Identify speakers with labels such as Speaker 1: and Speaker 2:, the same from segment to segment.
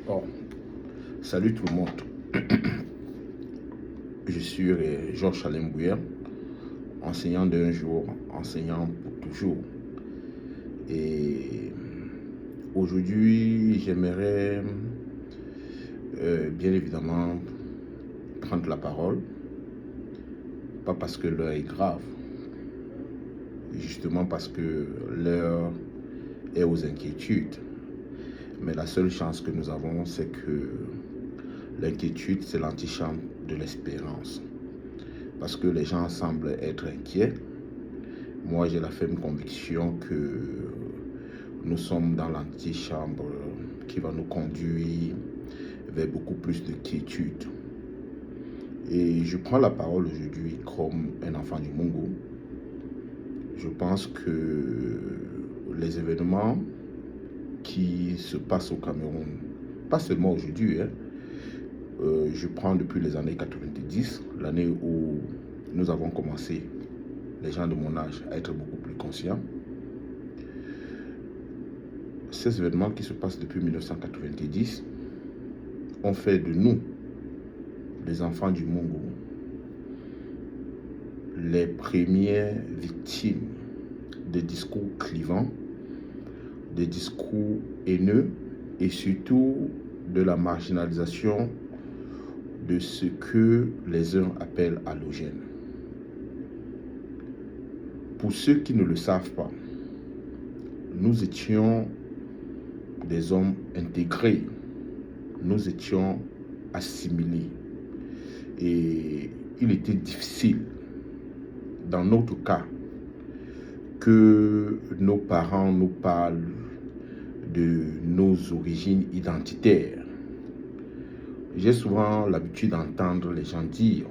Speaker 1: Bon, salut tout le monde. Je suis Georges Chalem-Bouyer, enseignant d'un jour, enseignant pour toujours. Et aujourd'hui, j'aimerais bien évidemment prendre la parole, pas parce que l'heure est grave, justement parce que l'heure est aux inquiétudes. Mais la seule chance que nous avons, c'est que l'inquiétude, c'est l'antichambre de l'espérance. Parce que les gens semblent être inquiets. Moi, j'ai la ferme conviction que nous sommes dans l'antichambre qui va nous conduire vers beaucoup plus de quiétude. Et je prends la parole aujourd'hui comme un enfant du Mungu. Je pense que les événements qui se passent au Cameroun, pas seulement aujourd'hui, je prends depuis les années 90, l'année où nous avons commencé, les gens de mon âge, à être beaucoup plus conscients. Ces événements qui se passent depuis 1990 ont fait de nous, les enfants du Mungu, les premières victimes des discours clivants, des discours haineux et surtout de la marginalisation de ce que les uns appellent allogène. Pour ceux qui ne le savent pas, nous étions des hommes intégrés, nous étions assimilés et il était difficile, dans notre cas, que nos parents nous parlent de nos origines identitaires. J'ai souvent l'habitude d'entendre les gens dire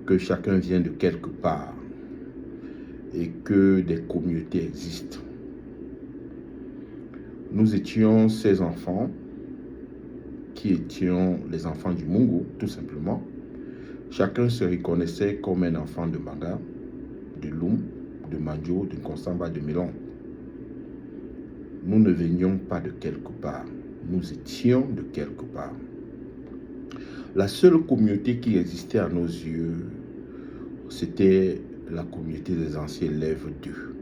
Speaker 1: que chacun vient de quelque part et que des communautés existent. Nous étions ces enfants qui étions les enfants du Mungu, tout simplement. Chacun se reconnaissait comme un enfant de Manga, de Loum, de Mandjo, de Konsamba, de Mélon. Nous ne venions pas de quelque part, nous étions de quelque part. La seule communauté qui existait à nos yeux, c'était la communauté des anciens élèves d'eux.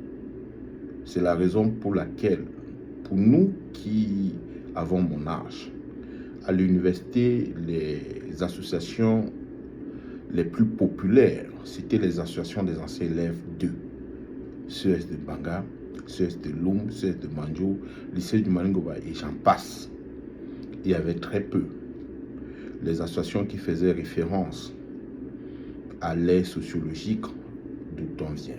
Speaker 1: C'est la raison pour laquelle, pour nous qui avons mon âge, à l'université, les associations les plus populaires, c'était les associations des anciens élèves d'eux. CES de Banga, CES de Loum, CES de Mandjo, lycée du Malingoba et j'en passe. Il y avait très peu les associations qui faisaient référence à l'ère sociologique d'où on vient.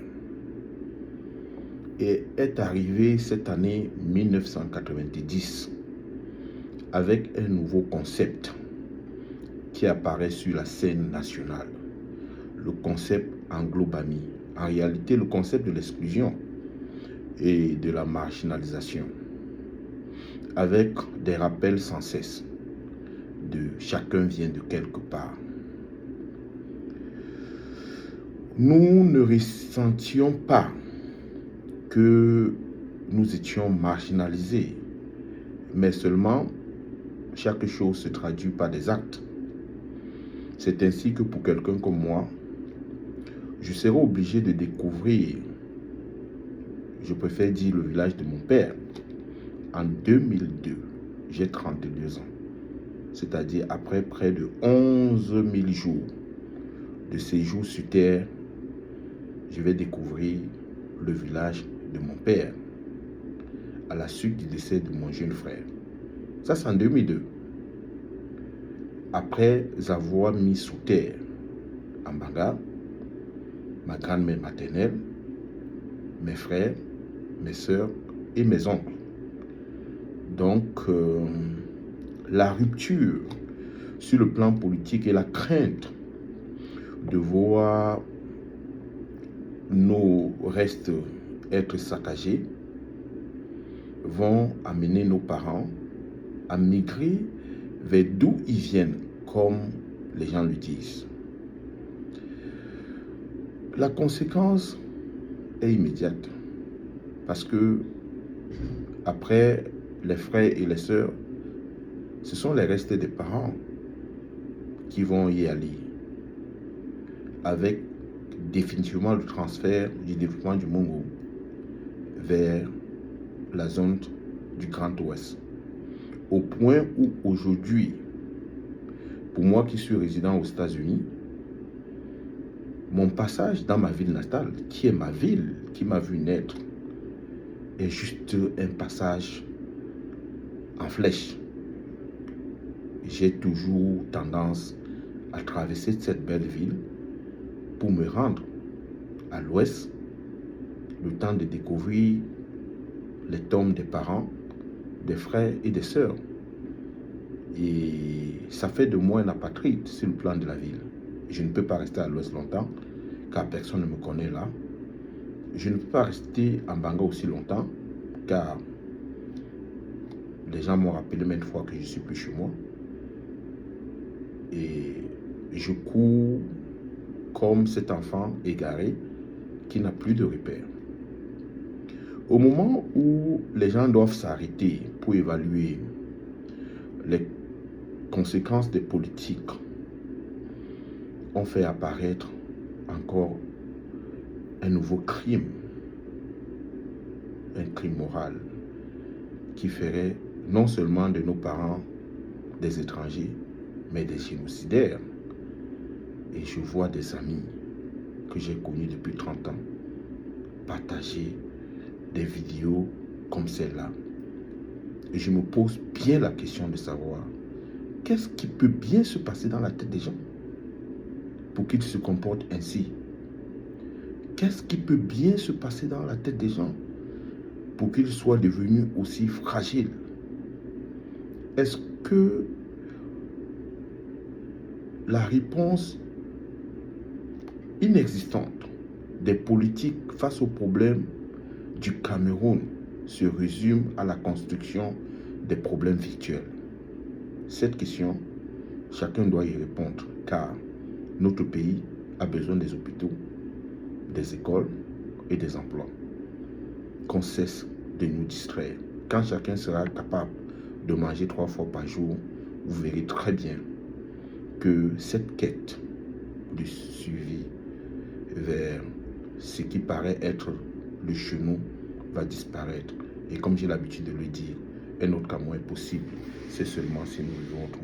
Speaker 1: Et est arrivé cette année 1990 avec un nouveau concept qui apparaît sur la scène nationale, le concept Anglo-Bami. En réalité, le concept de l'exclusion et de la marginalisation, avec des rappels sans cesse de chacun vient de quelque part. Nous ne ressentions pas que nous étions marginalisés, mais seulement chaque chose se traduit par des actes. C'est ainsi que pour quelqu'un comme moi, je serai obligé de découvrir, je préfère dire le village de mon père, en 2002. J'ai 32 ans. C'est-à-dire après près de 11 000 jours de séjour sur terre, je vais découvrir le village de mon père à la suite du décès de mon jeune frère. Ça, c'est en 2002. Après avoir mis sous terre en Banga, ma grand-mère maternelle, mes frères, mes sœurs et mes oncles. Donc, la rupture sur le plan politique et la crainte de voir nos restes être saccagés vont amener nos parents à migrer vers d'où ils viennent, comme les gens le disent. La conséquence est immédiate parce que après les frères et les sœurs ce sont les restes des parents qui vont y aller, avec définitivement le transfert du développement du Mungu vers la zone du Grand Ouest. Au point où aujourd'hui, pour moi qui suis résident aux États-Unis, mon passage dans ma ville natale, qui est ma ville, qui m'a vu naître, est juste un passage en flèche. J'ai toujours tendance à traverser cette belle ville pour me rendre à l'ouest, le temps de découvrir les tombes des parents, des frères et des sœurs. Et ça fait de moi un apatride sur le plan de la ville. Je ne peux pas rester à l'ouest longtemps, car personne ne me connaît là. Je ne peux pas rester en Banga aussi longtemps, car les gens m'ont rappelé maintes fois que je ne suis plus chez moi. Et je cours comme cet enfant égaré qui n'a plus de repères. Au moment où les gens doivent s'arrêter pour évaluer les conséquences des politiques, on fait apparaître encore un nouveau crime, un crime moral qui ferait non seulement de nos parents des étrangers, mais des génocidaires. Et je vois des amis que j'ai connus depuis 30 ans partager des vidéos comme celle-là. Et je me pose bien la question de savoir qu'est-ce qui peut bien se passer dans la tête des gens pour qu'ils se comportent ainsi. Qu'est-ce qui peut bien se passer dans la tête des gens pour qu'ils soient devenus aussi fragiles? Est-ce que la réponse inexistante des politiques face aux problèmes du Cameroun se résume à la construction des problèmes virtuels? Cette question, chacun doit y répondre, car notre pays a besoin des hôpitaux, des écoles et des emplois. Qu'on cesse de nous distraire. Quand chacun sera capable de manger 3 fois par jour, vous verrez très bien que cette quête de suivi vers ce qui paraît être le chemin va disparaître. Et comme j'ai l'habitude de le dire, un autre Cameroun est possible, c'est seulement si nous vivons autrement.